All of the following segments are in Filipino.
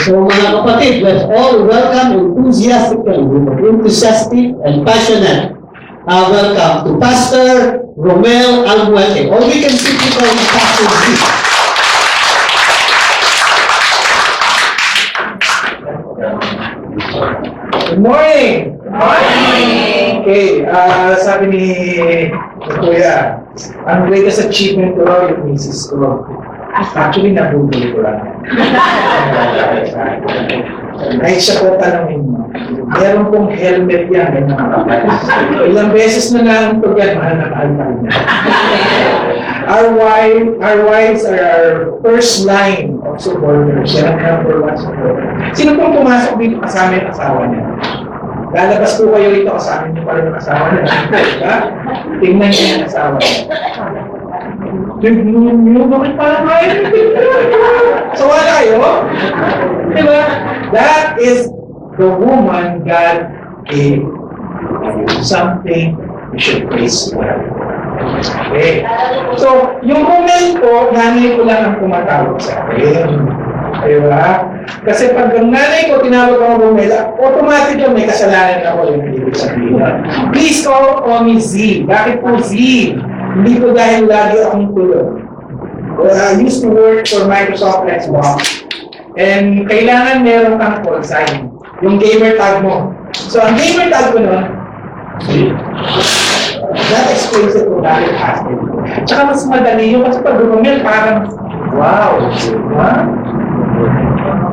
So mga kapatid, let's all welcome enthusiastic and passionate welcome to Pastor Romel Albuete. Or we can simply call him Pastor G. Good morning! Okay, sabi ni Kuya, ang greatest achievement ko raw yung misis ko. Actually, nabubuli ko lang. Kahit siya po tanongin mo, meron pong helmet yan. Ilang beses na lang ito yan, mahal na mahal pa rin. Our wives are our first line of supporters. Yan ang number one supporter. Sino pong pumasok dito kasama yung asawa niya? Lalabas po kayo rito kasama niyo pa rin ang asawa niya. Diba? Tingnan niyo yung asawa niya. Tingnan niyo, bakit parang kayo? So wala kayo? Diba? That is the woman God gave something we should praise for. Okay. So, yung moment ko, nanay ko lang ang tumatawag sa akin. Diba? Kasi pag ang nanay ko tinawag ako Romel, automatic yung may kasalanan ako yung ibig sabihin. Please call me Z. Bakit po Z? Hindi po dahil lagi akong tulog. I used to work for Microsoft Xbox. And kailangan meron kang call sign. Yung gamer tag mo. So, ang gamer tag ko nun, that explains it kung bakit husband. Tsaka mas madali yung kasi pag Romel, parang, wow. Huh?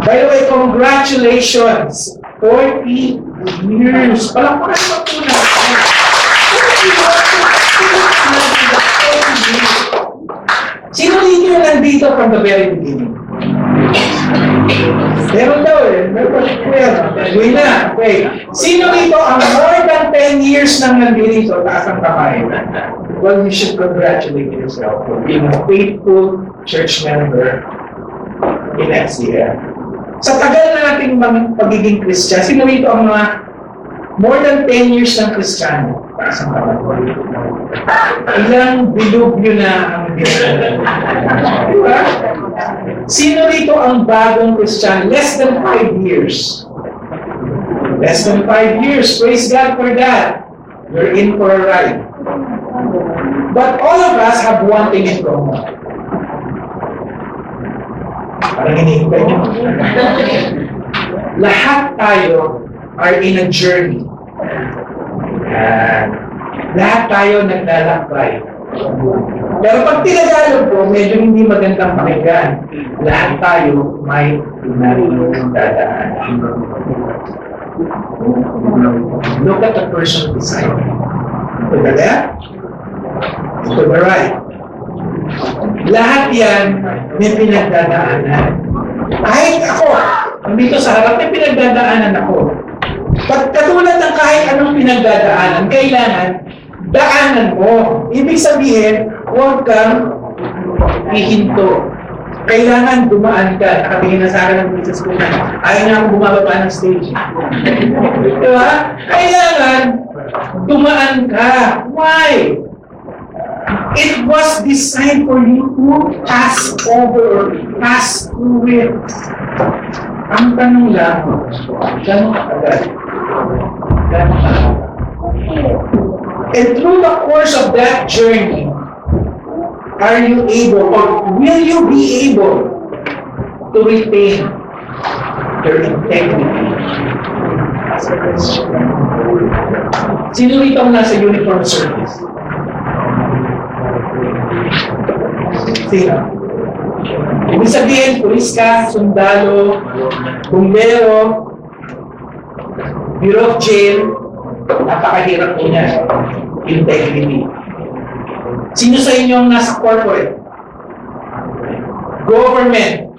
By the way, congratulations! 40 years. Palakpakan mo po na. Sino dito yung nandito from the very beginning? Meron daw eh. Meron pa. Gawin na. Okay. Sino dito ang more than 10 years nang nandito? Taas ang kamay. Well, you should congratulate yourself for being a faithful church member in FCF. Sa tagal na nating pagiging Christian, sino dito ang mga more than 10 years ng Kristiyano? Taas ang kamay. Ilang bilubyo na ang ginagawa. Diba? Sino dito ang bagong Kristiyano? Less than 5 years. Less than 5 years. Praise God for that. You're in for a ride. But all of us have one thing in common. Parang hinihintay niyo. Lahat tayo are in a journey. Lahat tayo naglalakbay. Pero pag tinagalog po, medyo hindi magandang pakinggan. Lahat tayo may pinagdadaan. Look at the person beside you. To the left, to the right. Lahat yan may pinagdadaanan. Kahit ako, nandito sa harap, may pinagdadaanan ako. Katulad ng kahit anong pinagdadaanan, kailangan daanan mo. Ibig sabihin, huwag kang ihinto. Kailangan dumaan ka. Nakatingin na sa akin ng pieces ko na ayaw na akong bumababa ng stage. Diba? Kailangan dumaan ka. Why? It was designed for you to pass over or pass through it. Ang tanong lang, gano'ng katagal? Gano'ng katagal? And through the course of that journey, are you able or will you be able to retain your integrity as a Christian? Sino rito ang nasa uniform service? Sino? Ibig sabihin, pulis ka, sundalo, bumbero, bureau of jail, napakahirap po niya. Integrity. Sino sa inyo ang nasa corporate? Government.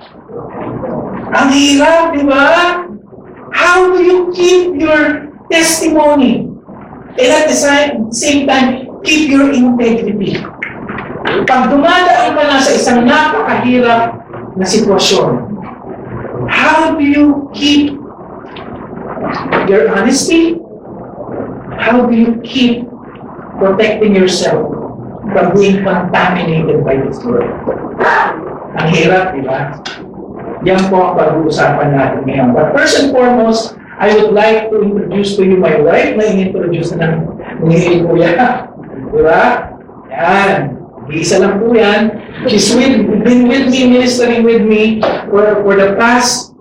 Ang hirap, di ba? How do you keep your testimony? And at the same time, keep your integrity. Pag dumadaan ka na sa isang napakahirap na sitwasyon, how do you keep your honesty? How do you keep protecting yourself from being contaminated by this world? Ang hirap, di ba? Yan po ang pag-uusapan natin ngayon. But first and foremost, I would like to introduce to you my wife na in-introduce na ni Kuya. Diba? Yan. Isa lang po yan. She's been with me, ministering with me for the past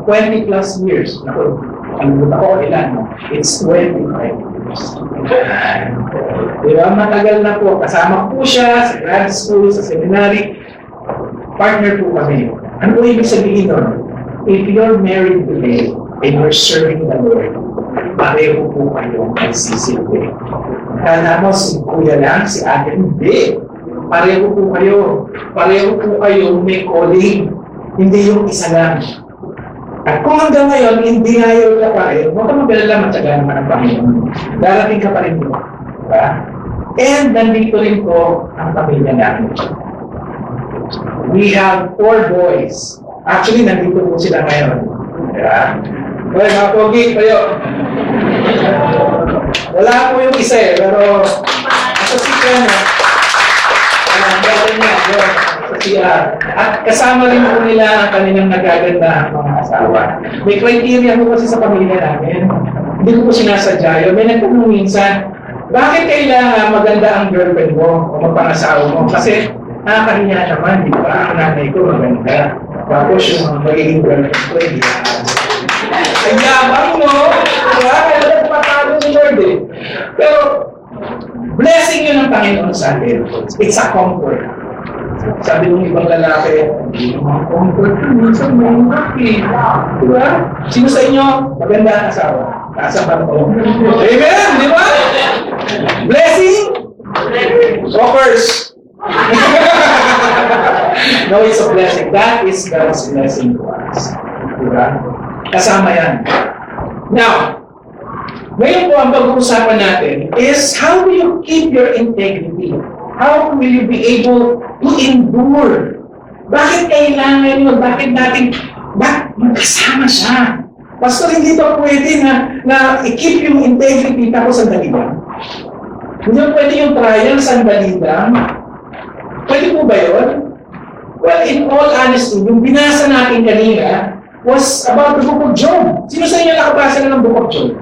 20 plus years. Naku, ang ako ilan, no? It's 25 years. Diba? Matagal na po. Kasama po siya sa grad school, sa seminary. Partner po kami. Ano po ibig sabihin nun? If you're married today and you're serving the Lord, pareho po kayo ay sisilbi. Kala mo si Kuya lang, si Ate, hindi. Pareho po kayo. Pareho po kayo may calling. Hindi yung isa lang. At kung hanggang ngayon, hindi ayaw ka pa rin, huwag ka magalala, matyaga naman ang Panginoon. Darating ka pa rin mo. Diba? And nandito rin po ang pamilya namin. We have 4 boys. Actually, nandito po sila ngayon. Diba? Okay, mga pogi, kayo. Wala po yung isa eh, pero sa siya na, at kasama rin po nila ang kanilang nagaganda mga asawa. May criteria po kasi sa pamilya namin. Hindi ko po sinasadya yun. May nagtanong minsan, bakit kailangan maganda ang girlfriend mo o magpangasawa mo? Kasi nakakahiya naman, di ba? Ang nanay ko maganda. Tapos yung magiging girlfriend ko, hindi na. Ang yabang mo, diba? Kaya nagpapalo si Lord eh. Pero, blessing yun ng Panginoon sa atin. It's a comfort. Sabi ng ibang lalaki, hindi naman comfort. Minsan mo happy. Diba? Sino sa inyo, maganda ang asawa? Nasa bangko. Amen! Di ba? Blessing? Offers. No, it's a blessing. That is God's blessing to us. Diba? Kasama yan. Now, ngayon po ang pag-uusapan natin is how do you keep your integrity? How will you be able to endure? Bakit kailangan yun? Bakit magkasama siya? Pastor, hindi ba pwede na i-keep yung integrity tapos sandali lang? Hindi ba pwede yung trial sandali lang? Pwede po ba yun? Well, in all honesty, yung binasa natin kanina was about the book of Job. Sino sa inyo nakabasa na ng book of Job?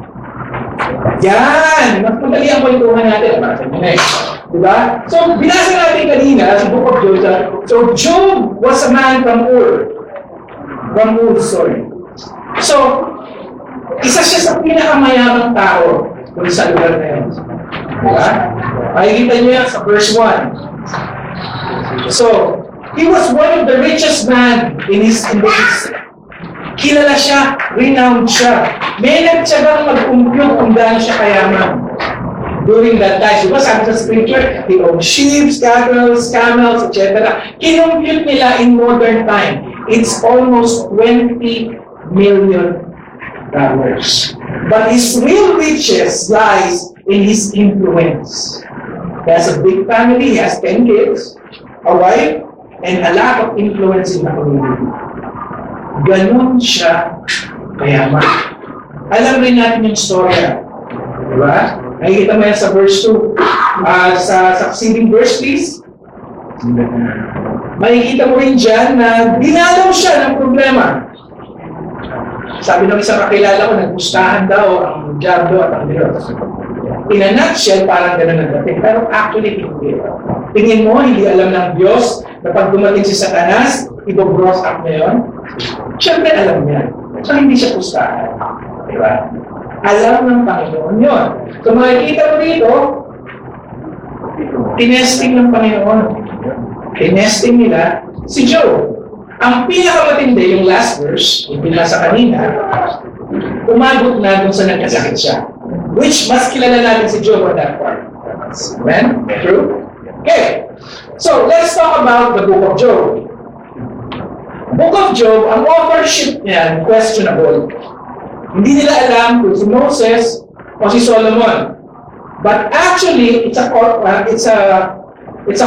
Yan! Mas madali ang kwentuhan natin. Diba? So, binasa natin kanina sa book of Job. So, Job was a man from Ur. From Ur, sorry. So, isa siya sa pinakamayamang tao kung sa lugar na yun. Diba? Makikita niyo yan sa verse 1. So, he was one of the richest man in his days. Kilala siya, renowned siya. May nagtsagang mag-compute kung gaano siya kayaman. During that time, diba sabi sa scripture, he owned sheep, cattle, camels, etc. Kinompute nila in modern time. It's almost $20 million. But his real riches lies in his influence. He has a big family, he has 10 kids, a wife, and a lot of influence in the community. Ganon siya kayaman. Alam rin natin yung storya. Diba? Nakikita mo yan sa verse 2. Sa succeeding verse, please. Makikita mo rin dyan na dinalaw siya ng problema. Sabi ng isang kakilala ko, nagpustahan daw ang diablo at ang Diyos. In a nutshell, parang gano'n ang dating. Pero actually, hindi. Tingin mo, hindi alam ng Diyos na pag dumating si Satanas, i-gross up na yun? Siyempre alam niya. So, hindi siya pustahan. Diba? Alam ng Panginoon yun. So, makikita mo dito, tinesting ng Panginoon. Tinesting nila si Job. Ang pinakamatindi, yung last verse, yung pinasa kanina, umabot na kung saan nagkasakit siya. Which, mas kilala natin si Job on that part. Amen? True? Okay. So, let's talk about the book of Job. Book of Job, ang authorship niyan, questionable. Hindi nila alam kung si Moses o si Solomon. But actually, it's a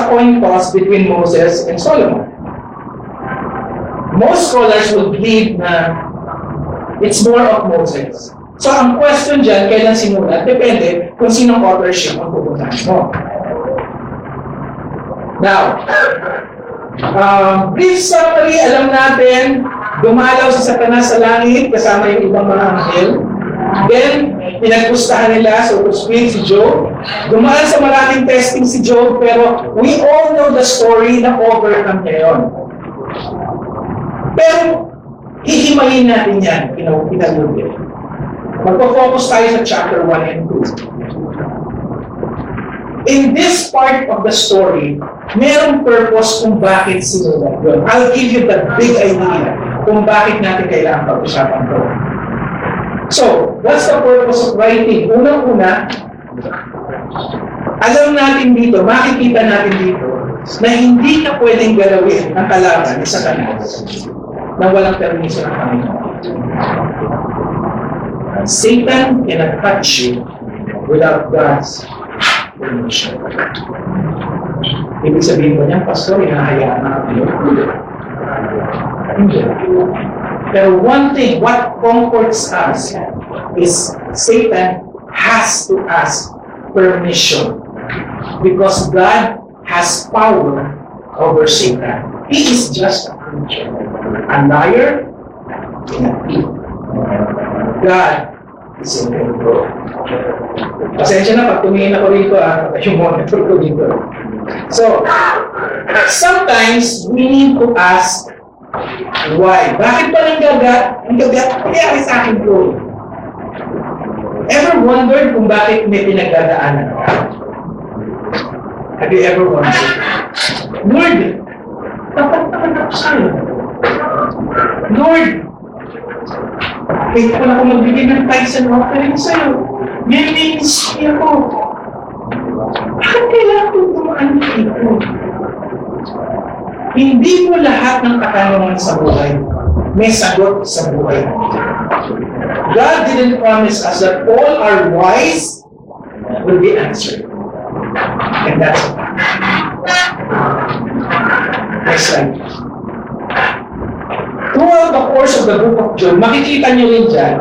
coin toss between Moses and Solomon. Most scholars will believe na it's more of Moses. So, ang question dyan, kailan simulat, depende kung sinong authorship ang pupuntahan mo. Now, brief summary, alam natin, Dumalaw si Satanas sa langit kasama yung ibang mga anghel. Then, pinagpustahan nila, so to speak, si Job. Dumaan sa maraming testing si Job, pero we all know the story na overcome niya yun. Pero, hihimayin natin yan, pinalugin. Magpo-focus tayo sa chapter 1 and 2. In this part of the story, merong purpose kung bakit sinulat yun. I'll give you the big idea kung bakit natin kailangan pag-usapan ito. So, what's the purpose of writing? Unang-una, alam natin dito, makikita natin dito, na hindi ka pwedeng galawin ang kalaban sa Satanas na walang permiso ng Panginoon. Satan cannot touch you without God's permission. Ibig sabihin mo niya, Pastor, hinahayaan na kayo. Hindi. Pero one thing, what comforts us is Satan has to ask permission because God has power over Satan. He is just a creature. A liar and a thief. God is in control. Pasensya na, pag tumingin ako rito, yung monitor ko dito. So, sometimes we need to ask why? Bakit pa ang gagat nangyari sa akin ko? Ever wondered kung bakit may pinagdadaanan ka? Have you ever wondered? Lord, dapat naman ako sa'yo. Lord, kahit pala ako magbigay ng tithes and offering sa'yo. May ministry ako. Bakit kailangan kong tumaan dito? Hindi mo lahat ng katanungan sa buhay may sagot sa buhay. God didn't promise us that all our whys will be answered. And that's a fact. Next slide. Throughout the course of the book of Job, makikita niyo rin dyan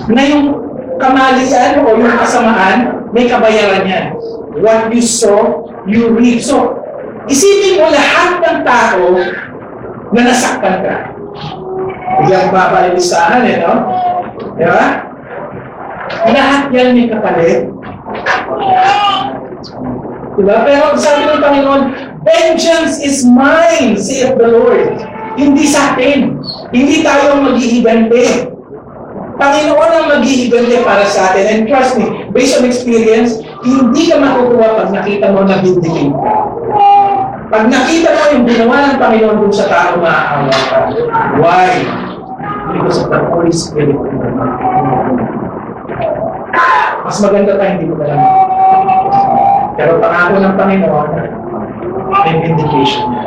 na yung kamalian o yung kasamaan, may kabayaran yan. What you sow, you reap. So, isipin mo lahat ng tao na nasaktan ka. Biglang babalisahan no? Di ba? Lahat yan may kapalit. Diba? Pero sabi ng Panginoon, vengeance is mine, saith the Lord. Hindi sa atin. Hindi tayo ang maghihigante. Panginoon ang maghihigante para sa atin. And trust me, based on experience, hindi ka makukuha pag nakita mo na vindicate ka. Pag nakita mo yung ginawa ng Panginoon dun sa tao, maaawa ka. Why? Because of the Holy Spirit. Mas maganda pa, hindi ko alam. Pero pangako ng Panginoon, may vindication niya.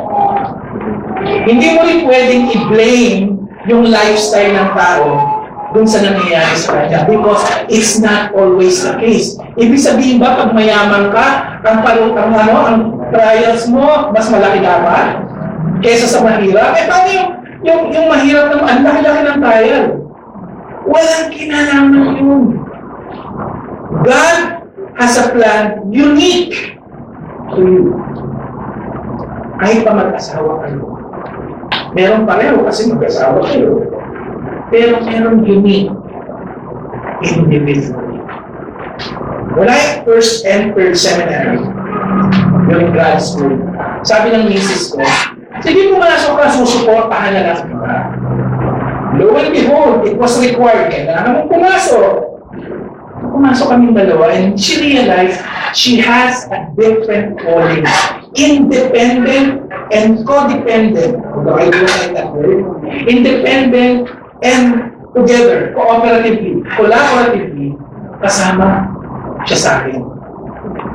Hindi mo rin pwedeng i-blame yung lifestyle ng tao dun sa nangyayari sa kanya because it's not always the case. Ibig sabihin ba, pag mayaman ka, ang trials mo, mas malaki dapat kaysa sa mahirap? Eh, paano yung mahirap naman, ang laki-laki ng trial? Walang kinalaman yun. God has a plan unique to you. Kahit pa mag-asawa kayo. Meron pareho kasi mag-asawa kayo. Pero meron unique individually. When I first entered seminary, during grad school, sabi ng misis ko, sige pumasok ka, susuportahan na lang kita. Lo and behold, it was required. Kailangan mong pumasok. Pumasok kaming dalawa and she realized she has a different calling. Independent and codependent. Although I don't like that word. Independent and together, cooperatively, collaboratively, kasama siya sa akin.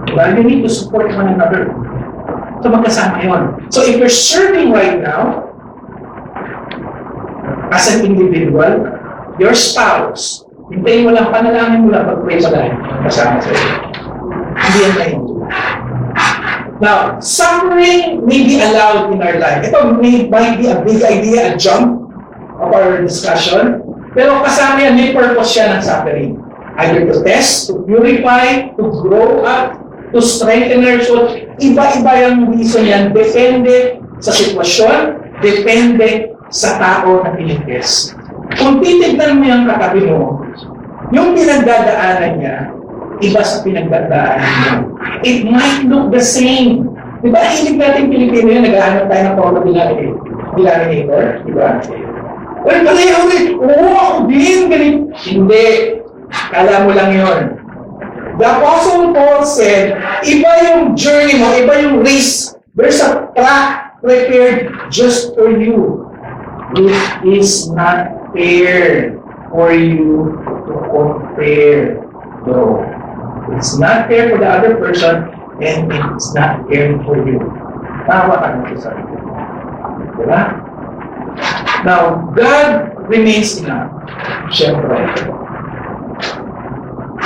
Diba? You need to support one another. So magkasama yun. So if you're serving right now, as an individual, your spouse, hintayin mo lang, panalangin mo lang, pag-pray pa dahil kasama sa iyo. Hindi yan tayo. Now, suffering may be allowed in our life. Ito might be a big idea, a jump of our discussion. Pero kasama yan, may purpose siya ng suffering. Either to test, to purify, to grow up, to strengthen our soul. Iba-iba yung reason yan. Depende sa sitwasyon, depende sa tao na pinitest. Kung titignan mo yung katabi mo, yung pinagdadaanan niya, iba sa pinagdadaanan niya. It might look the same. Di ba, hilig natin Pilipino yun, nag-aanap tayo ng photo delaminator, di ba? Well, palayaw rin, oo, ako din, ganun. Hindi. Kala mo lang yun. The Apostle Paul said, iba yung journey mo, iba yung race. There's a track prepared just for you. It is not fair for you to compare, though. It's not fair for the other person, and it's not fair for you. Tawa ka ng isa. Diba? Now, God remains enough. Siyempre.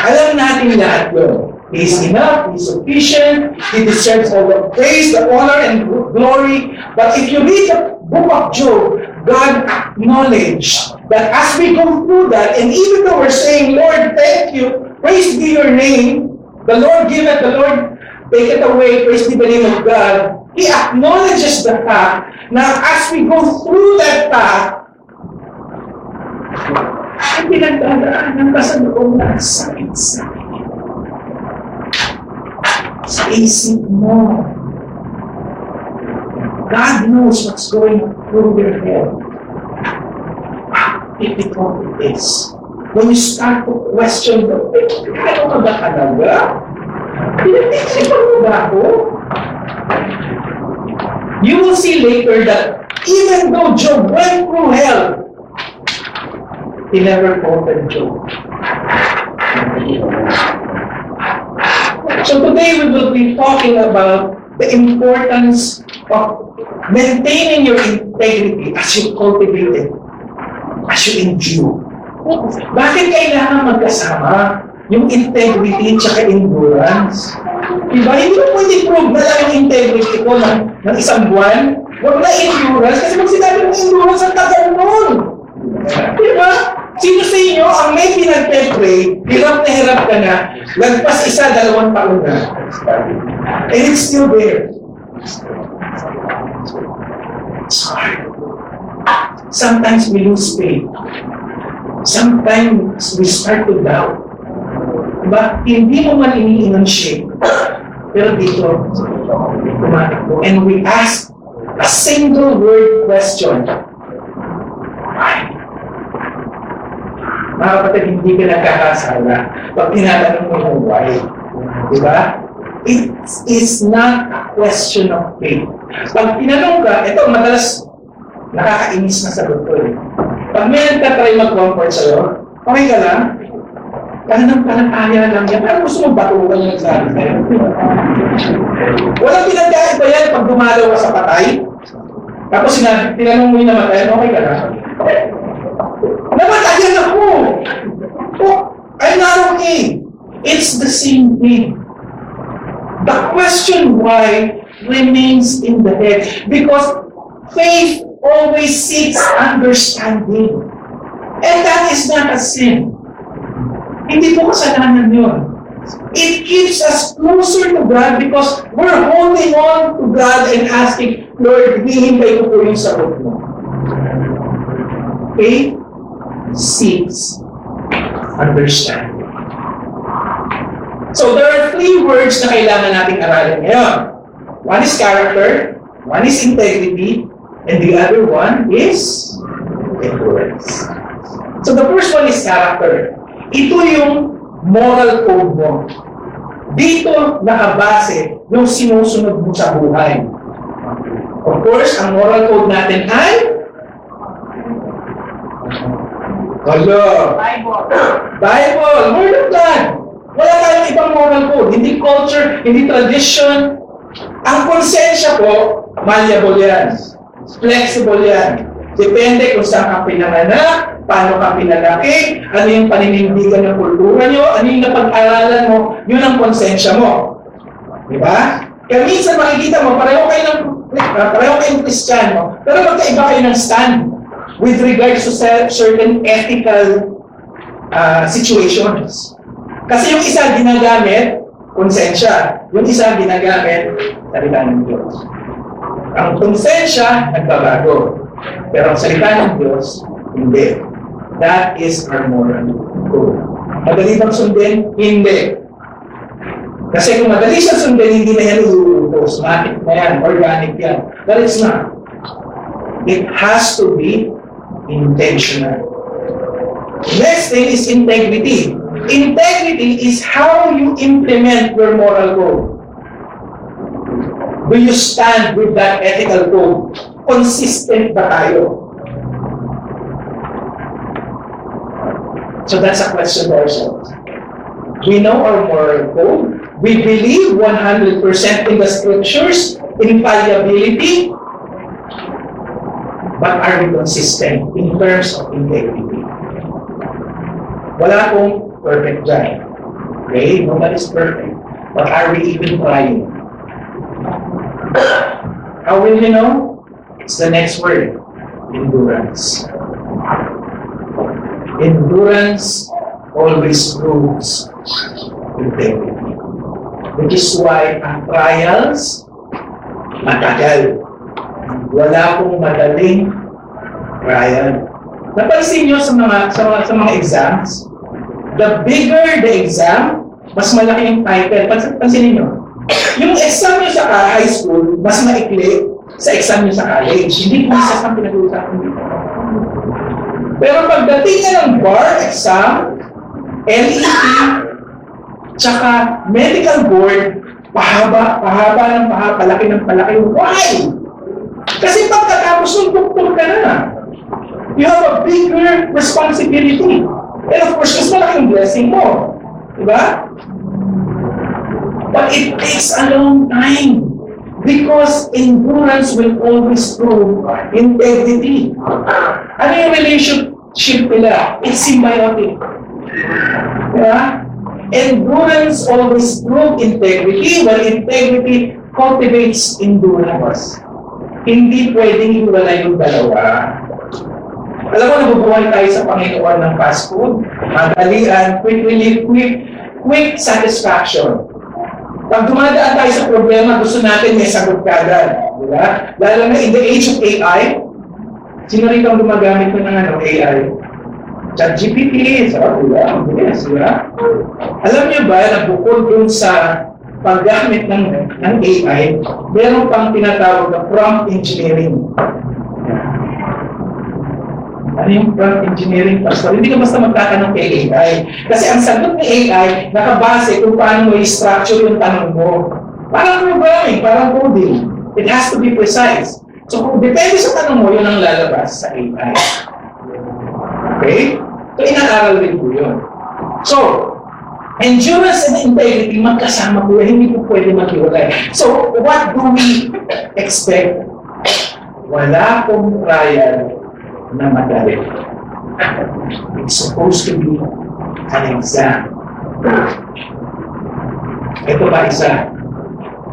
Alam natin lahat yun. He is enough, He is sufficient, He deserves all the praise, the honor, and glory. But if you read the book of Job, God acknowledged that as we go through that, and even though we're saying, Lord, thank you, praise be your name, the Lord give it, the Lord take it away, praise be the name of God, He acknowledges the fact na as we go through that path, ay pinagdadaanan ka sa loob ng sakit-sakit. Sa isip mo. God knows what's going through your head. Difficult it is. When you start to question the ano ka ba talaga? Pinag-isipan mo ba ako? You will see later that even though Job went through hell, he never quoted Job. So today we will be talking about the importance of maintaining your integrity as you cultivate it, as you endure. Bakit kailangan magkasama yung integrity at endurance? Diba? Hindi mo pwede prove na lang yung integrity ko ng isang buwan. Huwag na endurance kasi pag sinabi ng endurance ang tagal nun. Diba? Sino sa inyo ang may pinagpe-pray, hirap na hirap ka na, lagpas 1-2 taon na. And it's still there. It's hard. Sometimes we lose faith. Sometimes we start to doubt. Diba? Hindi mo man ini-enunciate. Pero dito, tumatakbo. And we ask a single word question. Why? Mga kapatid, hindi ka nagkakasala pag tinatanong mo yung why. Diba? It is not a question of faith. Pag tinanong ka, ito madalas nakakainis na sagot ko eh. Pag may nagtatry mag-comfort sa'yo, okay ka lang? Parang aya lang yan. Parang gusto mong batukan yung nagsabi sa'yo. Walang pinagkaiba yan pag dumalaw ka sa patay. Tapos tinanong mo yung namatay, okay ka lang? Namatayan ako! Oh, I'm not okay. It's the same thing. The question why remains in the head because faith always seeks understanding. And that is not a sin. Hindi po kasalanan yun. It keeps us closer to God because we're holding on to God and asking, Lord, hihintay ko po yung sagot mo. Faith seeks understanding. So there are 3 words na kailangan nating aralin ngayon. One is character, one is integrity, and the other one is endurance. So the first one is character. Ito yung moral code mo. Dito nakabase yung sinusunod mo sa buhay. Of course, ang moral code natin ay Bible, Word of God. Wala tayong ibang moral code. Hindi culture, hindi tradition. Ang konsensya po, malleable yan. Flexible yan. Depende kung saan ka pinanganak, paano ka pinalaki, ano yung paninindigan ng kultura nyo, ano yung napag-aralan mo, yun ang konsensya mo. Diba? Kaya minsan makikita mo, pareho kayong Kristiyano, pero magkaiba kayo ng stand with regards to certain ethical situations. Kasi yung isa ginagamit, konsensya. Yung isa ginagamit, salita ng Diyos. Ang konsensya, nagbabago. Pero ang salita ng Diyos, hindi. That is our moral code. Madali bang sundin? Hindi. Kasi kung madali siya sundin, hindi na yan iuutos. Matik na yan, organic yan. But it's not. It has to be intentional. Next thing is integrity. Integrity is how you implement your moral code. Do you stand with that ethical code? Consistent ba tayo? So that's a question to ourselves. We know our moral code. We believe 100% in the scriptures, infallibility. But are we consistent in terms of integrity? Wala pong perfect dyan. Okay? Nobody's perfect. But are we even trying? How will you know? It's the next word. Endurance. Endurance always proves integrity. Which is why ang trials, matagal. Wala pong madaling trial. Napansin nyo sa mga exams, the bigger the exam, mas malaki yung title. Pansinin nyo. Yung exam nyo sa high school, mas maikli sa exam nyo sa college. Hindi po isa ang pinag-uusapan dito. Pero pagdating na ng bar exam, LET, tsaka medical board, pahaba ng palaki ng palaki. Why? Kasi pagkatapos ng doktor ka na, you have a bigger responsibility. And of course, mas malaking blessing mo. Diba? But it takes a long time. Because endurance will always prove integrity. Ano yung relationship nila? It's symbiotic. Diba? Endurance always proves integrity, while integrity cultivates endurance. Hindi pwedeng iwala yung dalawa. Alam mo, nabubuhay tayo sa Panginoon ng fast food, madalian, quick relief, quick satisfaction. Pag dumadaan tayo sa problema, gusto natin may sagot kagad. Diba? Lalo na in the age of AI, sino rin ang gumagamit ng AI? ChatGPT, sarap, diba? Yes, diba? Alam niyo ba, na bukod dun sa paggamit ng AI, meron pang tinatawag na prompt engineering. Ano yung prompt engineering, Pastor? Hindi ka basta magtatanong kay AI. Kasi ang sagot ni AI, nakabase kung paano mo i-structure yung tanong mo. Parang programming, parang coding. It has to be precise. So kung depende sa tanong mo, yun ang lalabas sa AI. Okay? So inaaral rin po yun. So, endurance and integrity, magkasama po, hindi po pwede maghiwalay. So, what do we expect? Wala pong trial na madali. It's supposed to be an exam. Ito pa isa.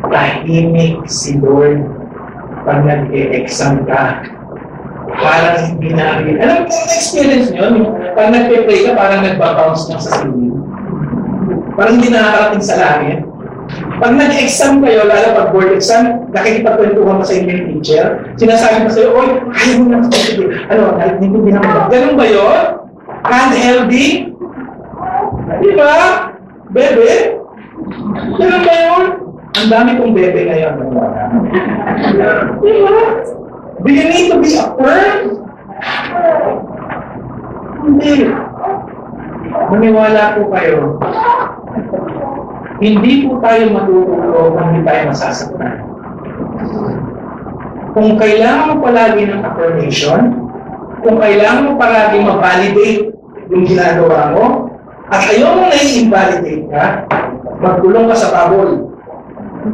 Tahimik si Lord pag nag-e-exam ka. Parang hindi na rin. Alam mo, experience nyo? Pag nag-pray ka, parang nagbabounce na sa ceiling. Parang hindi nakakarating sa langit. Pag nag-exam kayo, lalo pag board exam, nakikipagkwentuhan mo sa inyong teacher, sinasabi mo sa'yo, oy, ayaw mo na sa ano, hindi na mo. Ganun ba yun? Unhealthy? Di ba? Bebe? Ganun ba yun? Ang dami kong bebe ngayon. Di ba? Do you need to be affirmed? Hindi. Maniwala po kayo. Hindi po tayo matutulog kung hindi tayo masasaktan. Kung kailangan mo palagi ng affirmation, kung kailangan mo palagi ma-validate yung ginagawa mo, at ayaw mo na-invalidate ka, magkulong ka sa pabol.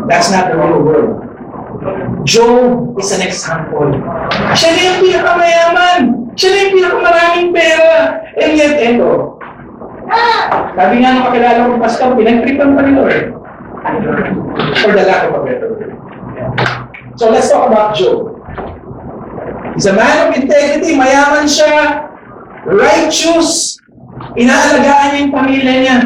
That's not the real world. Job is an example. Siya na yung pinakamayaman. Siya na yung pinakamaraming pera. And yet, eto, sabi nga nung kakilala kong pastor, pinag-tripan pa ni Lord. For the lack of a better word. So let's talk about Job. He's a man of integrity, mayaman siya, righteous, inaalagaan niya yung pamilya niya.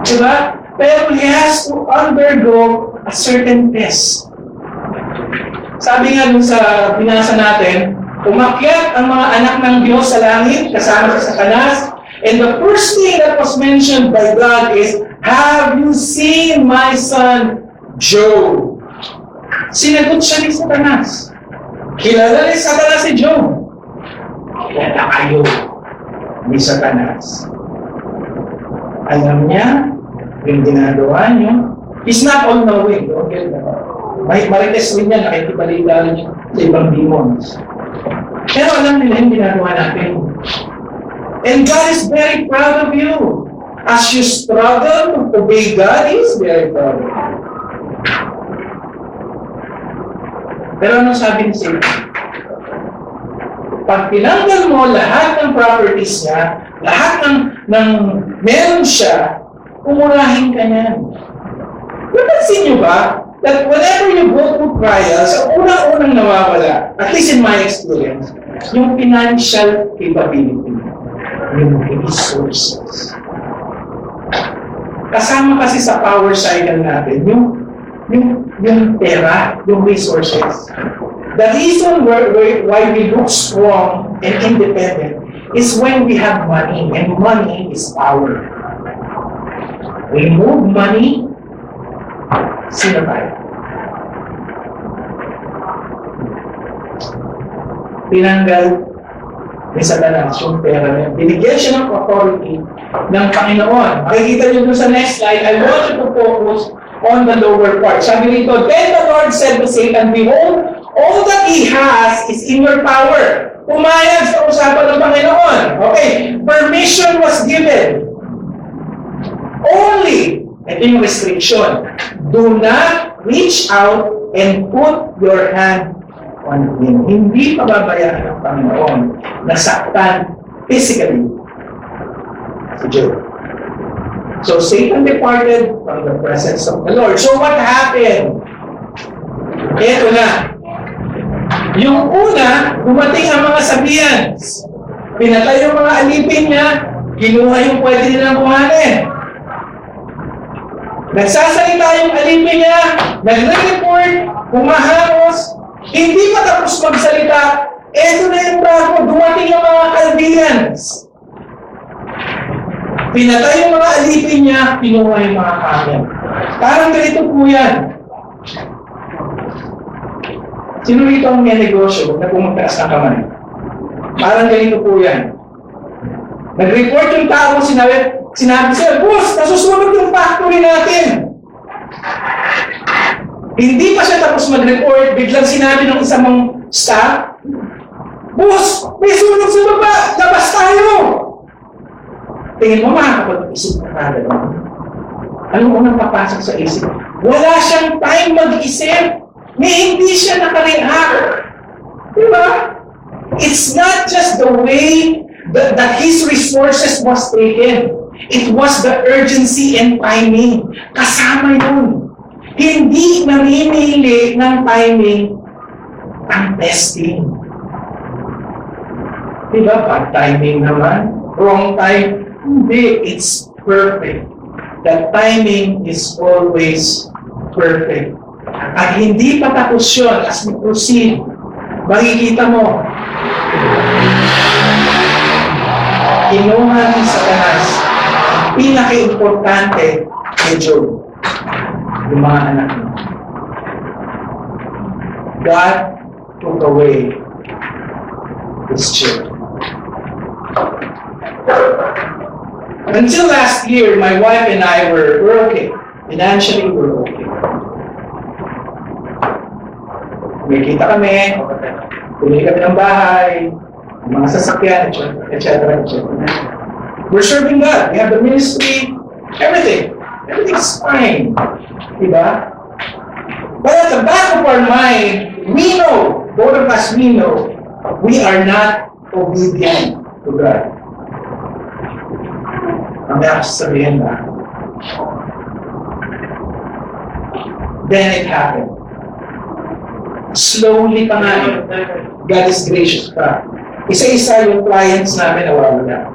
Diba? Pero he has to undergo a certain test. Sabi nga dun sa binasa natin, umakyat ang mga anak ng Diyos sa langit, kasama sa Satanas, and the first thing that was mentioned by God is, have you seen my son Job? Sinagot siya ni Satanas. Kilala ni Satanas si Job. Kilala kayo ni Satanas. Alam niya yung ginagawa niyo. He's not all knowing. Okay? May marites rin niya, nakikibalita niya sa ibang demons. Pero alam nila yung ginagawa natin. And God is very proud of you. As you struggle to obey God, He is very proud of you. Pero ano sabi ni Satan? Pag tinanggal mo lahat ng properties niya, lahat ng meron siya, umurahin ka niyan. Napansin niyo ba that whenever you go through trials, ang unang-unang nawawala, at least in my experience, yung financial capability, yung resources. Kasama kasi sa power cycle natin, yung pera, yung resources. The reason why we look strong and independent is when we have money, and money is power. Remove money, sino tayo? Tinanggal ni Satanas yung pera niya. Binigyan siya ng authority ng Panginoon. Makikita niyo dun sa next slide, I want you to focus on the lower part. Sabi nito, then the Lord said to Satan, behold, all that he has is in your power. Pumayag sa usapan ng Panginoon. Okay, permission was given. Only, ito yung restriction, do not reach out and put your hand on him. Hindi pababayaan ng Panginoon na saktan physically si Job. So Satan departed from the presence of the Lord. So what happened? Ito na. Yung una, dumating ang mga Sabians. Pinatay yung mga alipin niya, kinuha yung pwede nilang kuhanin. Nagsasalita yung alipin niya, nagre-report, humahangos, hindi pa tapos magsalita, eto na yung bago, dumating yung mga Chaldeans. Pinatay yung mga alipin niya, kinuha yung mga camel. Parang ganito po yan. Sino rito ang may negosyo na pumagtaas ng kamay? Parang ganito po yan. Nag-report yung tao, sinabi sila, boss, nasusunod yung factory natin. Hindi pa siya tapos mag-report, biglang sinabi ng isang staff, boss, may sunog sa baba, labas tayo! Tingin mo, makakapag-isip na kagad. Anong unang papasok sa isip? Wala siyang time mag-isip. Hindi siya nakareact. Diba? It's not just the way that his resources was taken. It was the urgency and timing. Kasama yun. Hindi namimili ng timing ang testing. Diba? Bad timing naman. Wrong time. Hindi, it's perfect. The timing is always perfect. At hindi pa tapos yun as we proceed. Makikita mo, kinuha ni Satanas ang pinaka-importante kay Job, yung mga anak niya. God took away his children. Until last year, my wife and I were okay. Financially, we're okay. May kita kami, pumili kami ng bahay, mga sasakyan, etc. We're serving God. We have the ministry, everything. Everything's fine. Diba? But at the back of our mind, we know, both of us, we know, we are not obedient to God. Ang sabihin na. Then it happened. Slowly pa nga yun. God is gracious pa. Isa-isa yung clients namin nawawala.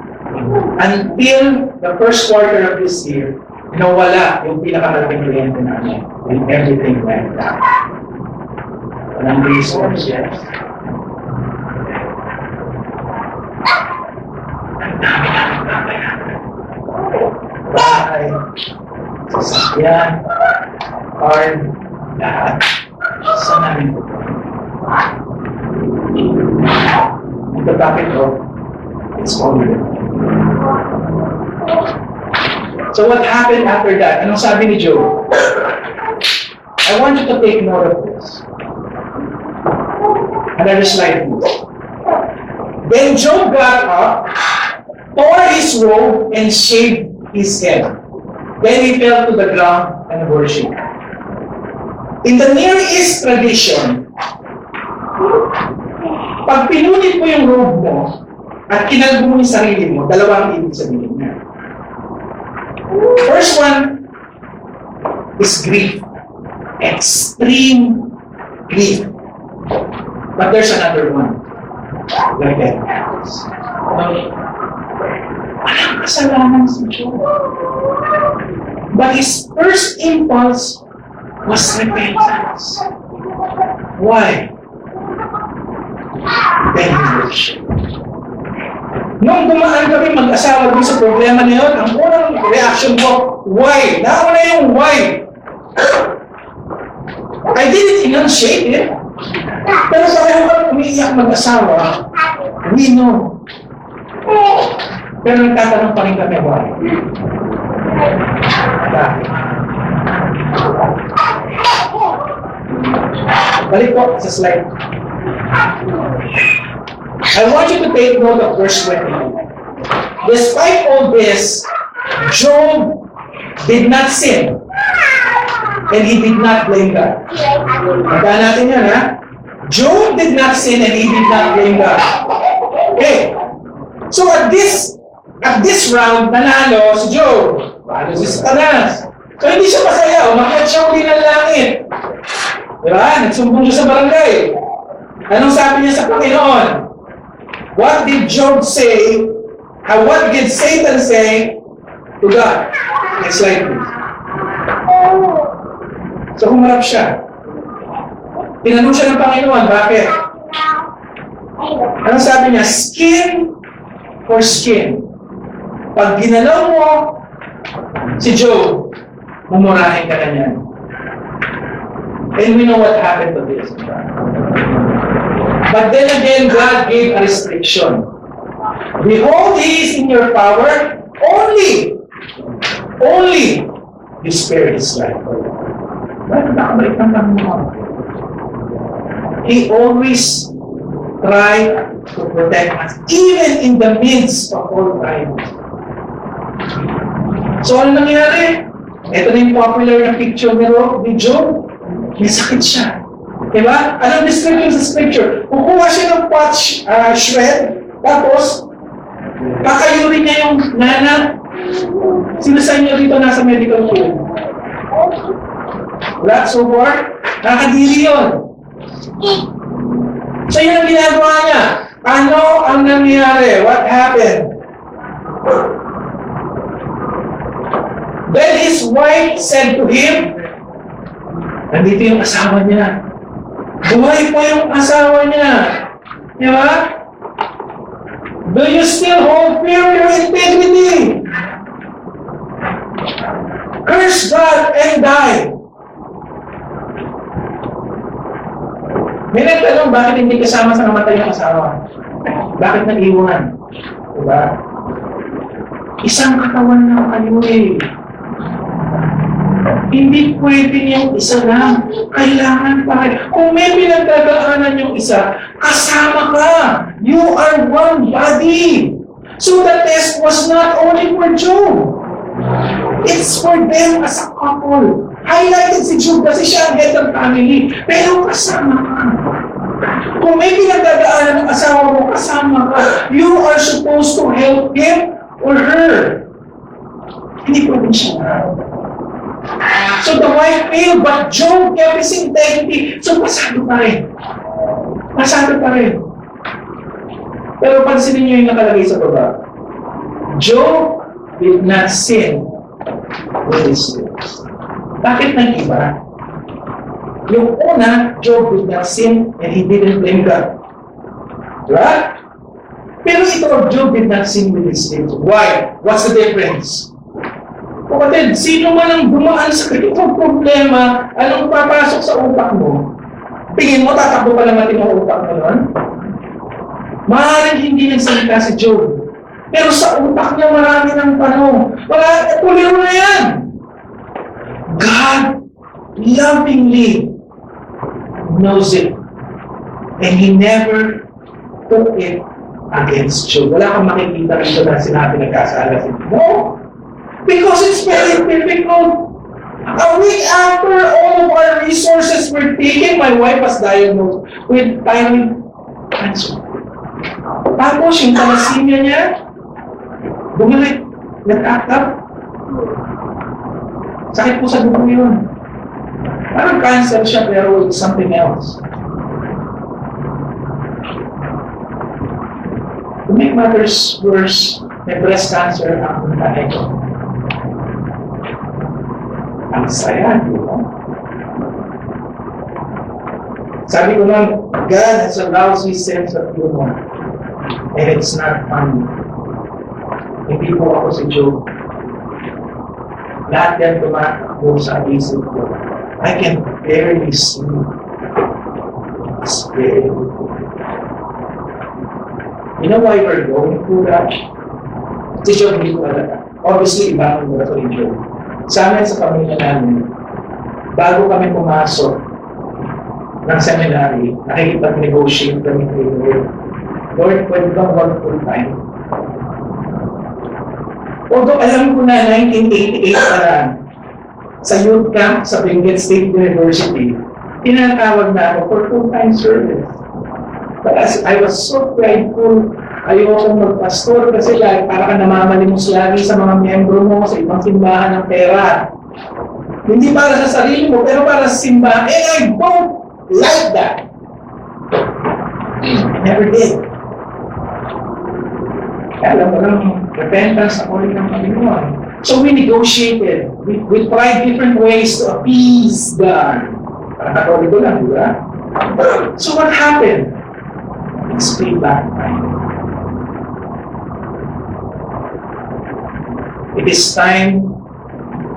Until the first quarter of this year, nawala yung pinakamalaking kliyente namin. And everything went down. Walang resource, yes. Bahay, sasakyan, card, lahat. Saan namin ito? Ito bakit ito? It's all good. So what happened after that? Anong sabi ni Job? I want you to take note of this. Another slide, please. Then Job got up, tore his robe, and shaved his head. Then he fell to the ground and worshipped. In the Near East tradition, pag pinunit mo yung robe mo at kinalbo mo yung sarili mo, dalawang ibig sabihin niya. First one is grief. Extreme grief. But there's another one. Like that. Walang kasalanan si Job. But his first impulse was repentance. Why? Then he worshiped. Nung dumaan kami mag-asawa doon sa problema na yun, ang unang reaction ko, why? Nauna yung why. I didn't enunciate it. Pero pareho kami umiiyak mag-asawa, we know. Pero nagtatanong pa rin kami, why? Bakit? Balik po sa slide. I want you to take note of verse 20. Despite all this, Job did not sin. And he did not blame God. Tandaan natin yan, ha? Job did not sin and he did not blame God. Okay. So at this round, nanalo si Job. Paano si Satanas? So hindi siya masaya. Umakyat siya uli ng langit. Diba? Nagsumbong siya sa barangay. Anong sabi niya sa Panginoon? What did Job say? What did Satan say to God? Next slide, please. So humarap siya. Tinanong siya ng Panginoon, bakit? Anong sabi niya? Skin for skin. Pag ginalaw mo si Job, mumurahin ka na niyan. And we know what happened to this. But then again, God gave a restriction. Behold, He is in your power, only you spare His life. He always tried to protect us, even in the midst of all times. So, ano nangyari? Ito na yung popular na picture ni Job. May sakit siya. Diba? Anong description sa picture? Kukuha siya ng pot shred, tapos kakayurin niya yung nana. Sino sa inyo dito nasa medical field? Wala, so far, nakadiri yun. So yun ang ginagawa niya. Ano ang nangyari? What happened? Then his wife said to him, nandito yung asawa niya. Buhay pa yung asawa niya. Di ba? Do you still hold firm your integrity? Curse God and die. May nagtanong, bakit hindi kasama sa namatay ng asawa? Bakit nag-iwan? Diba? Isang katawan lang kayo eh. Hindi pwede yung isa lang. Kailangan pa. Kung may pinagdadaanan yung isa, kasama ka. You are one body. So the test was not only for Job. It's for them as a couple. Highlighted si Job kasi siya ang head of family. Pero kasama ka. Kung may pinagdadaanan ng asawa mo, kasama ka. You are supposed to help him or her. Hindi pwede siya. So the wife failed, but Job kept his integrity. So pasado pa rin. Pasado pa rin. Pero pansinin niyo yung nakalagay sa baba. Job did not sin with his lips. Bakit nag-iba? Yung una, Job did not sin and he didn't blame God. Diba? Pero ito, Job did not sin with his lips. Why? What's the difference? Kapatid, sino man ang dumaan sa ganitong problema, anong papasok sa utak mo? Tingin mo, tatakbo pa naman yung utak mo nun? Maaaring hindi nagsalita si Job. Pero sa utak niya marami ng tanong. Wala, tuloy na yan. God lovingly knows it. And He never took it against Job. Wala kang makikita rito na sinabi nagkasala si Job. No. Because it's very difficult. A week after all of our resources were taken, my wife was diagnosed with thyroid cancer. Tapos yung thalassemia niya, bumalik, nag-act up. Sakit po sa dugo yun. Parang cancer siya pero it's something else. To make matters worse, may breast cancer ang nanay ko. Ang saya, di ba? Sabi ko lang, God has a lousy sense of humor. And it's not funny. Hindi po ako si Job. Lahat yan tumatakbo sa isip ko. I can barely see. It's very difficult. You know why we're going through that? Si Job hindi ko alala. Obviously, iba ang mura ko ni Job. Sa amin, sa pamilya namin, bago kami pumasok ng seminary, nakikipag-negotiate kami kay Lord. Lord, pwede bang work full time? Although alam ko na 1988 pa lang, sa youth camp sa Benguet State University, tinatawag na ako for full-time service. But as I was so prideful, ayokong magpastor kasi para ka namamalimos lagi sa mga miyembro mo sa ibang simbahan ng pera. Hindi para sa sarili mo, pero para sa simbahan. And I don't like that. I never did. Alam mo lang, repentance ako rin ng Panginoon. So we negotiated. We tried different ways to appease God. Parang Katoliko lang, di ba? So what happened? It's payback time. It is time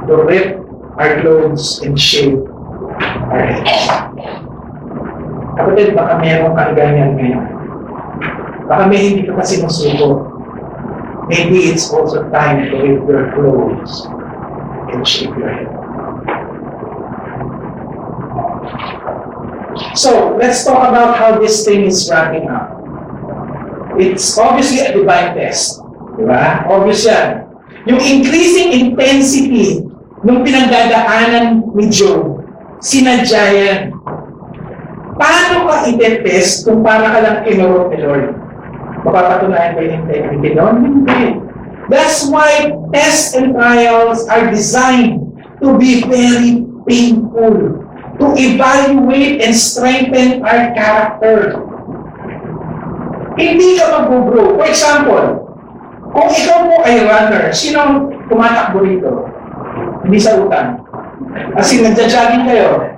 to rip our clothes and shave our heads. Kapatid, baka meron kang ganyan ngayon. Baka may hindi ka kasi masuko. Maybe it's also time to rip your clothes and shave your head. So, let's talk about how this thing is wrapping up. It's obviously a divine test. Diba? Obvious yan. Yung increasing intensity nung pinagdadaanan ni Job, sinadya yan. Paano ka i-test kung para ka lang kinurot ni Lord? Mapapatunayan ba yung integrity doon? Hindi. That's why tests and trials are designed to be very painful, to evaluate and strengthen our character. Hindi ka mag-grow. For example, kung ikaw po ay runner, sino tumatakbo rito? Hindi sa utang. As in, nagja-jogging kayo.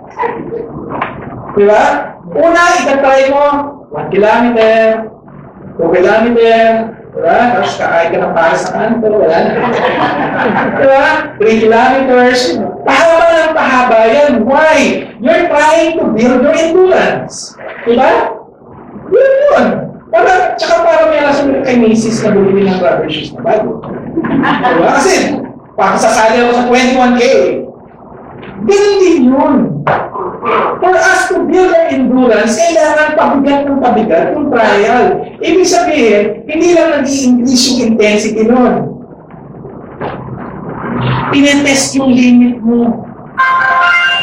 Diba? Una, itatry mo, 1 kilometer, 2 kilometer, diba? Tapos kakain ka ng para sa kanto, wala na. Diba? 3 kilometers. Pahaba ng pahaba yan. Why? You're trying to build your endurance. Diba? Yun. Tsaka para may alas kay Macy's na bumili ng rubber shoes na bago. Diba? Kasi, pakasasali ako sa 21K. Ganun din yun. For us to build our endurance, kailangan pabigat ng pabigat yung trial. Ibig sabihin, hindi lang nag-i-increase yung intensity nun. Tinetest yung limit mo.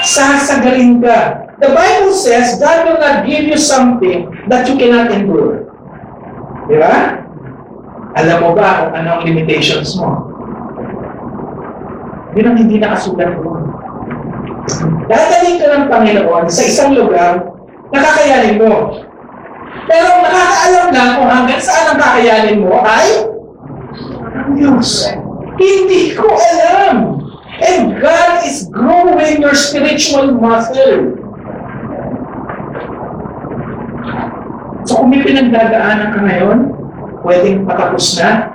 Sasagalin ka. The Bible says, God will not give you something that you cannot endure. Di ba? Alam mo ba kung ano ang limitations mo? Yun ang hindi nakasulat mo. Dadalhin ka ng Panginoon sa isang lugar na kakayanin mo. Pero nakakaalam lang kung hanggang saan ang kakayanin mo ay ang Diyos. Hindi ko alam. And God is growing your spiritual muscle. So kung may pinagdadaanan ka ngayon, pwedeng patapos na,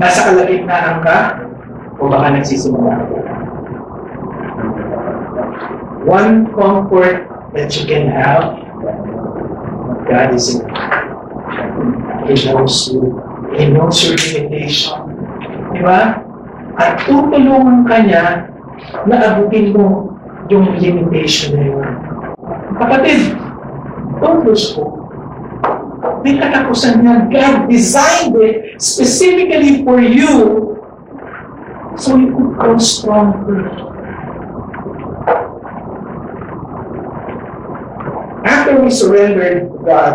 nasa kalagitnaan ka, o baka nagsisimula ka. One comfort that you can have, God is in you. He knows you. He knows your limitation. Diba? At tutulungan ka niya na abutin mo yung limitation na yun. Kapatid, don't lose hope. May katapusan niya. God designed it specifically for you so you could grow stronger. After we surrendered to God,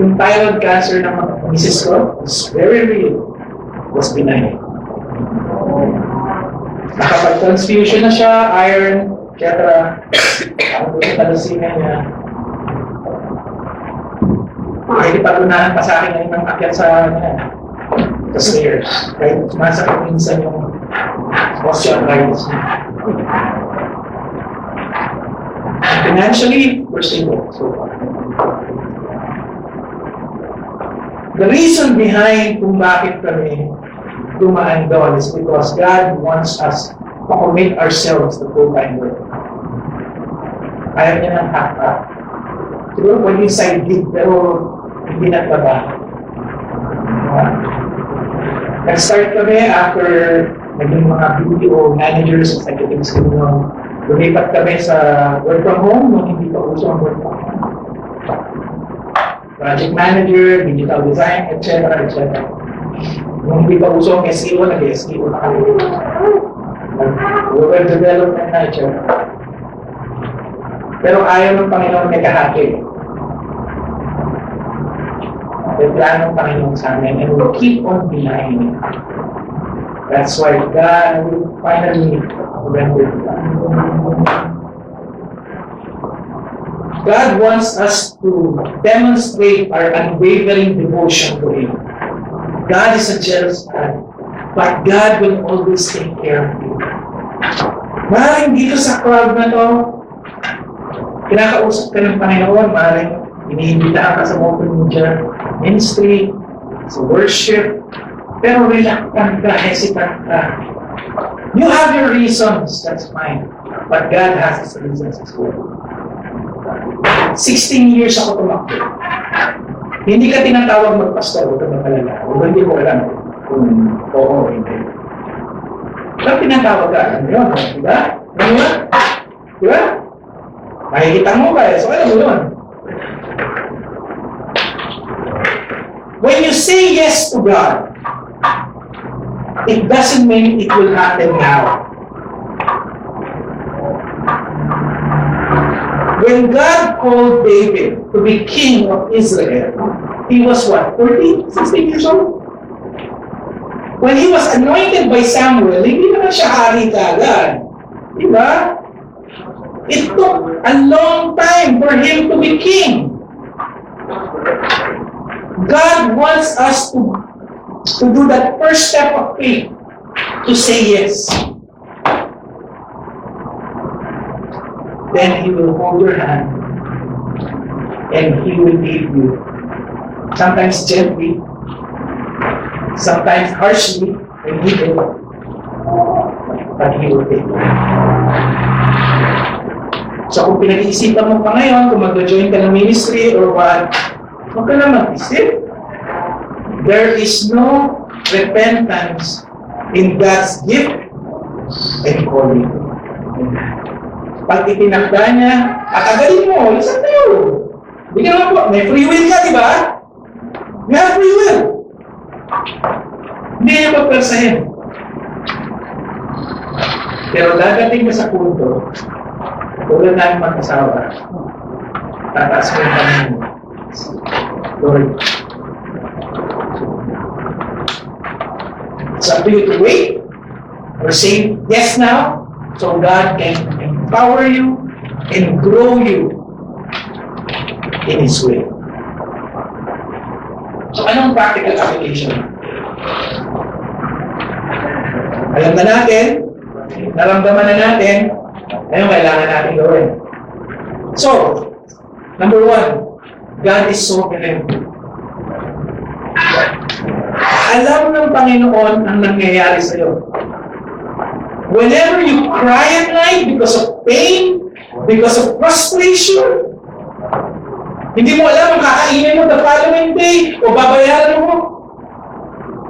yung thyroid cancer ng misis ko was very real. It was benign. Nakapag-transfusion na siya, iron, etc. Ang talasina niya. Ay, ipatunahan pa sa akin ngayon ng akyat sa stairs. Kahit sumasakit minsan yung osteoarthritis niya. Financially, we're stable so far. The reason behind kung bakit kami dumaan doon is because God wants us to commit ourselves to full-time work. Ayaw niya ng half-half. Siguro pwede yung side gig, pero hindi nagtrabaho. Nag-start kami after naging mga BPO managers, executives kami nung lumipat kami sa work from home nung hindi pa uso ang work from home. Project manager, digital design, etc. etc. Nung hindi pa uso ang SEO, nag-SEO na kami. Web development na, etc. Pero ayaw ng Panginoon may kahati. May plano ng Panginoon sa amin and we'll keep on denying it. That's why God will finally render to God. God wants us to demonstrate our unwavering devotion to Him. God is a jealous God, but God will always take care of you. Maaaring dito sa crowd na to, kinakausap ka ng Panginoon, maaaring iniimbitahan ka sa multimedia ministry, sa worship, pero reluctant ka, hesitant ka. You have your reasons, that's fine. But God has His reasons as well. 16 years ako tumakbo. Hindi ka tinatawag magpastor, huwag ka magkalala. Huwag hindi ko alam kung oo o hindi. Pero tinatawag ka, alam mo yun, diba? Alam mo yun? Diba? Makikita mo ba? So alam mo yun. When you say yes to God, it doesn't mean it will happen now. When God called David to be king of Israel, he was what, 14, 16 years old? When he was anointed by Samuel, hindi naman siya hari kagad. Diba? It took a long time for him to be king. God wants us to do that first step of faith, to say yes. Then He will hold your hand and He will lead you. Sometimes gently, sometimes harshly, when He will, but He will take you. So kung pinag-iisipan mo pa ngayon, kung mag-join ka ng ministry or what, huwag ka na mag-isip. There is no repentance in God's gift and calling. Pag itinakda niya, at agalin mo, listen to you. Hindi ka naman po, may free will ka, di ba? You have free will. Hindi niya pagpersahin. Pero dadating ka sa punto, tulad namin mag-asawa, tataas mo yung Panginoon mo. Lord, it's up to you to wait or say yes now so God can empower you and grow you in His way. So anong practical application? Alam na natin, naramdaman na natin, ngayon kailangan natin gawin. So, number one, God is sovereign. Alam ng Panginoon ang nangyayari sa iyo. Whenever you cry at night because of pain, because of frustration, hindi mo alam ang kakainin mo the following day o babayaran mo.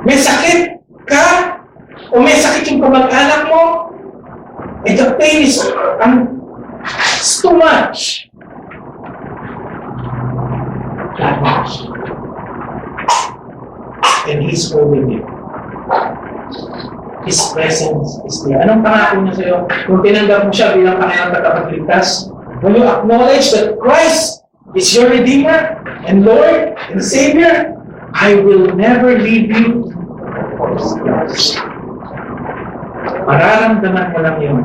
May sakit ka o may sakit yung kamag-anak mo, and the pain is too much. That much. And He's holding you. His presence is there. Anong pangako niya sa'yo? Kung tinanggap mo siya bilang Panginoon at Tagapagligtas, when you acknowledge that Christ is your Redeemer and Lord and Savior, I will never leave you or forsake you. Mararamdaman mo lang yun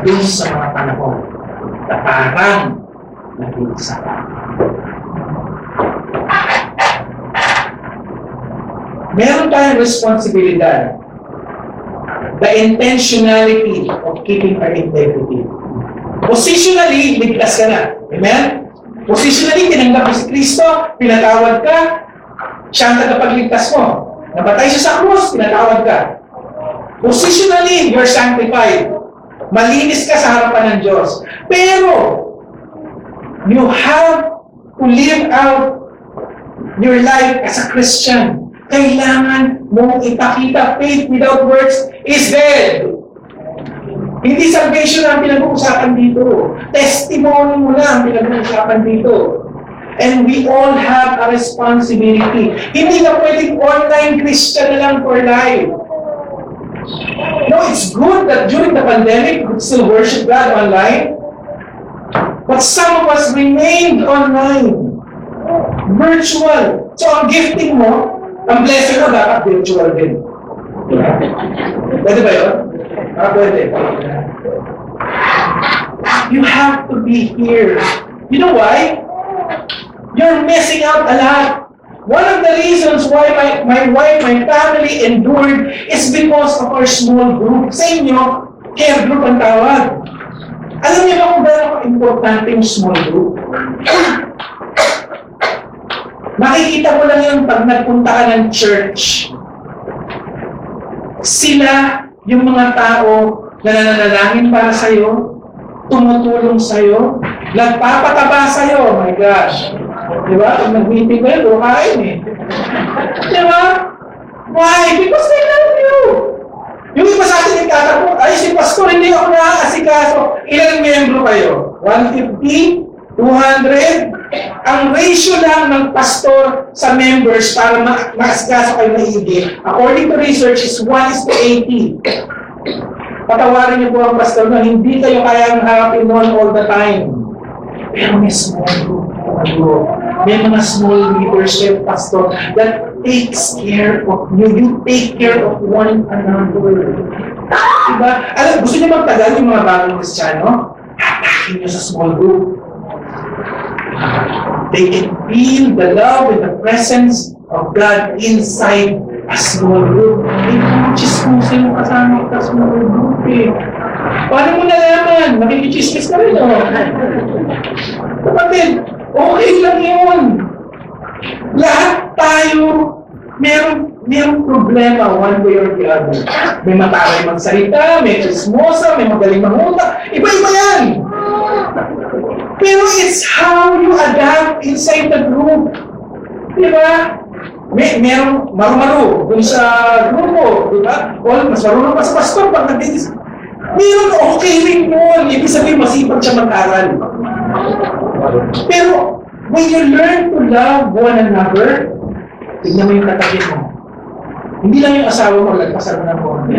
dun sa mga panahon na parang nag-iisa ka. Meron tayong responsibilidad. The intentionality of keeping our integrity. Positionally, ligtas ka na. Amen? Positionally, tinanggap mo si Kristo, pinatawad ka, siya ang tagapagligtas mo. Nabatay siya sa krus, pinatawad ka. Positionally, you're sanctified. Malinis ka sa harapan ng Diyos. Pero, you have to live out your life as a Christian. Kailangan mong ipakita faith without works is dead. Hindi salvation ang pinag-uusapan dito. Testimony mo lang ang pinag-uusapan dito. And we all have a responsibility. Hindi na pwedeng online Christian na lang for life. No, it's good that during the pandemic, we could still worship God online. But some of us remained online. Virtual. So ang gifting mo, ang blessing mo dapat virtual din. Pwede ba yun? Pwede. You have to be here. You know why? You're missing out a lot. One of the reasons why my wife, my family endured is because of our small group. Sa inyo, care group ang tawag. Alam niyo ba kung gano'n importante yung small group? Makikita mo lang yun pag nagpunta ka ng church. Sila yung mga tao na nananalangin para sa'yo, tumutulong sa'yo, nagpapataba sa'yo. Oh my gosh. Diba? Pag nag-meeting ko yun, bukain eh. Diba? Why? Because they love you. Yung iba sa atin nagtatapos, ay si pastor, hindi ako nakakasikaso. Ilang membro kayo? 150? 200? Ang ratio lang ng pastor sa members para makasikaso kayo maigi, according to research, is 1:80. Patawarin niyo po ang pastor na hindi kayo kayang harapin noon all the time. Pero may small group. May mga small leadership, pastor, that takes care of you. You take care of one another. Diba? Alam, gusto niyo magtagal yung mga bagong Kristiyano? Hatakin niyo sa small group. They can feel the love and the presence of God inside a small group. Chismosin mo kasama ka sa small group eh. Paano mo nalaman? Nakikichismis ka rin o. Kapatid, okay lang yun. Lahat tayo, merong problema one way or the other. May mataray magsalita, may chismosa, may magaling manguta. Iba-iba yan. Pero it's how you adapt inside the group. Diba? Merong maru-maru dun sa grupo. Diba? O mas marunong pa sa pastor pag nag-dis. Meron okay rin yun. Ibig sabihin masipag siya mag-aral. Pero when you learn to love one another, tignan mo yung katabi mo. Hindi lang yung asawa mo, lagpasan mo ng konti.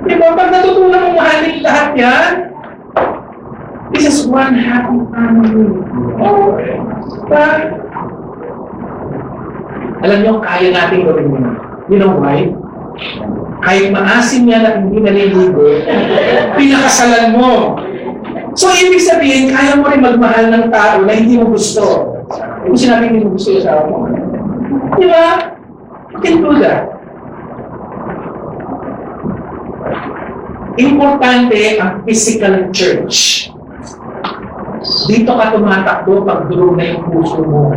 Diba? Pag natutunan mo mahalin lahat yan, this is one happy family. Oh, but, alam niyo, kaya natin gawin mo. You know why? Kahit maasim yan at hindi naliligo, pinakasalan mo. So, ibig sabihin, kaya mo rin magmahal ng tao na hindi mo gusto. Kung sinabi hindi mo gusto yung asawa mo. Di ba? You can do that. Importante ang physical church. Dito ka tumatakbo pag durog na yung puso mo.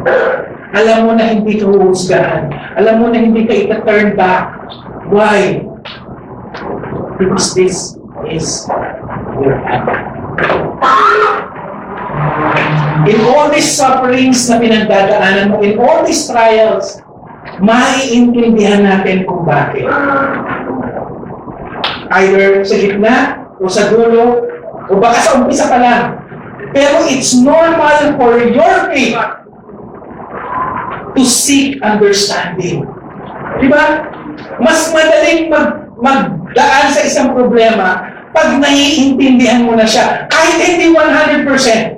Alam mo na hindi ka huhusgahan. Alam mo na hindi ka ita-turn back. Why? Because this is your heaven. In all these sufferings na pinagdadaanan mo, in all these trials, maiintindihan natin kung bakit. Either sa gitna, o sa dulo, o baka sa umpisa pa lang. Pero it's normal for your faith to seek understanding. Diba? Mas madaling magdaan sa isang problema pag naiintindihan mo na siya. Kahit hindi 100%.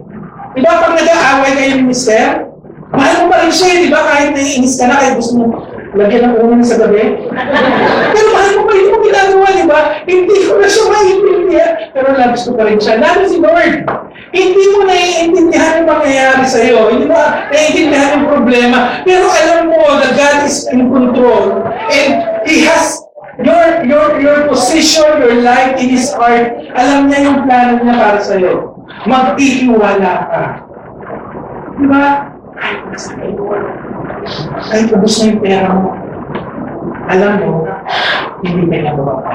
Diba pag nag-aaway kayo ni Mister, mahal mo pa rin siya, diba? Kahit naiinis ka na, kahit gusto mo lagyan ng unan sa gabi. Pero mahal mo pa rin mo ginagawa, diba? Hindi ko na siya maiintindihan, pero labis ko pa rin siya. Lalo si Lord. Hindi mo naiintindihan yung mangyayari sa'yo. Hindi mo naiintindihan yung problema. Pero alam mo that God is in control. And He has your position, your life in His heart. Alam niya yung plano niya para sa'yo. Magtitiwala ka. Diba? Ay, ubos na yung pera mo. Alam mo, hindi may nagawa pa.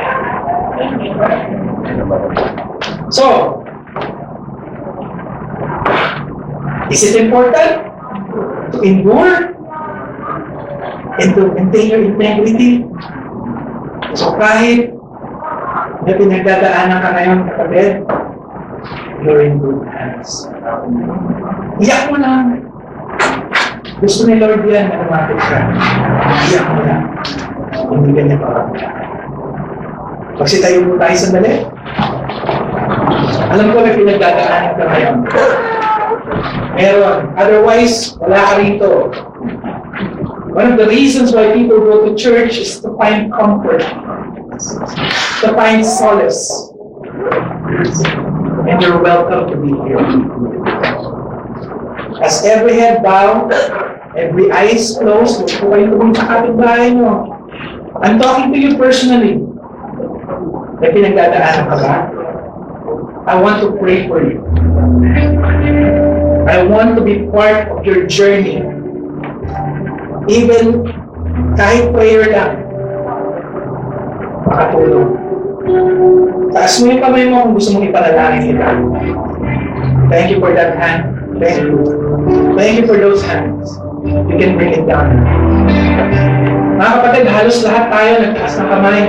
So, is it important to endure and to maintain your integrity? So kahit na pinagdadaanan ka ngayon, kapatid, you're in good hands. Iyak mo lang. Gusto ni Lord yan na lumapit ka. Iyak mo lang. Hindi ka niya paramaya. Magsitayo mo tayo sandali. Alam ko na pinagdadaanan ka ngayon. Meron. Otherwise, wala ka rito. One of the reasons why people go to church is to find comfort, to find solace. And you're welcome to be here. As every head bowed, every eyes closed, huwag po kayo tumingin sa kapitbahay nyo. I'm talking to you personally. May pinagdadaanan ka ba? I want to pray for you. I want to be part of your journey. Even kahit prayer lang, makatulong. Taas mo yung kamay mo kung gusto mong ipanalangin kita. Thank you for that hand. Thank you. Thank you for those hands. You can bring it down. Mga kapatid, halos lahat tayo nagtaas ng kamay.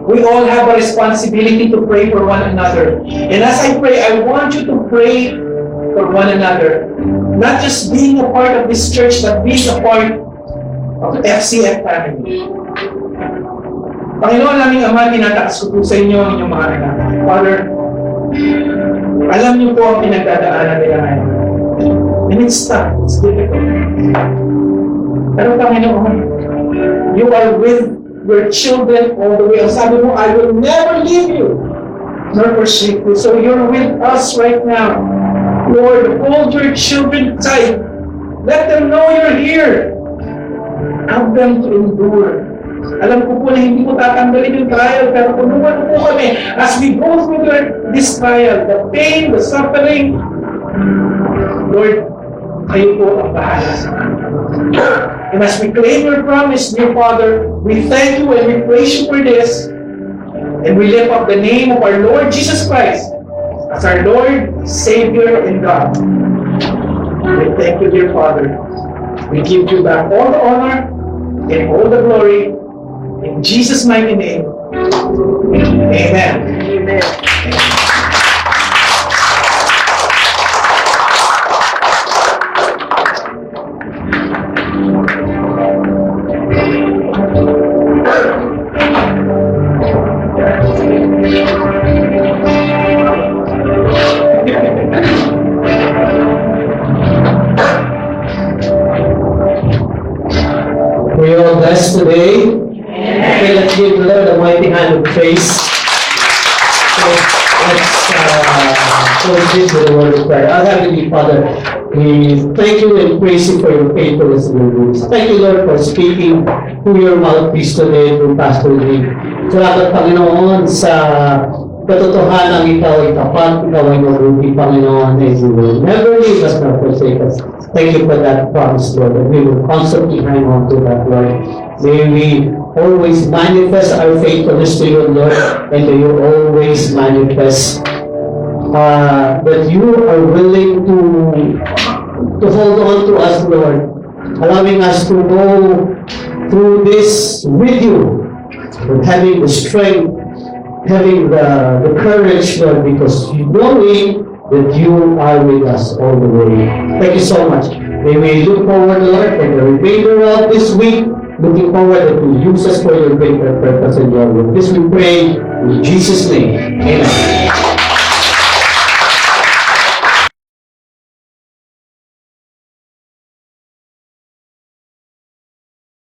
We all have a responsibility to pray for one another. And as I pray, I want you to pray for one another. Not just being a part of this church, but being a part of the FCF family. Panginoon naming Ama, tinataas ko po sa inyo ang inyong mga anak. Father, alam niyo po ang pinagdadaanan nila ngayon. And it's tough, it's difficult. Pero Panginoon, you are with your children all the way. Ang sabi mo, I will never leave you, nor forsake you. So you're with us right now. Lord, hold your children tight. Let them know you're here. Help them to endure. Alam ko po na hindi po tatanggalin yung trial, pero tulungan po kami as we go through this trial, the pain, the suffering. Lord, kayo po ang bahala sa amin. And as we claim your promise, dear Father, we thank you and we praise you for this. And we lift up the name of our Lord Jesus Christ as our Lord, Savior, and God. We thank you, dear Father. We give you back all the honor and all the glory. In Jesus' mighty name. Amen. Amen. We are blessed today. Okay, let's give the Lord a mighty hand of praise. So, let's close this with a word of prayer. Our Heavenly Father, we thank you and praise you for your faithfulness and your goodness. Thank you, Lord, for speaking through your mouthpiece today, through Pastor Lee. Salamat, Panginoon, sa katotohanan ikaw ay tapat, ikaw ay mabuti, Panginoon, and you will never leave us nor forsake us. Thank you for that promise, Lord, that we will constantly hang on to that, Lord. May we always manifest our faithfulness to you, Lord, and may you always manifest that you are willing to hold on to us, Lord, allowing us to go through this with you, with having the strength, having the courage, Lord, because knowing that you are with us all the way. Thank you so much. May we look forward, Lord, for the remainder of this week, looking forward that you use us for your greater purpose and your will. This we pray in Jesus' name. Amen.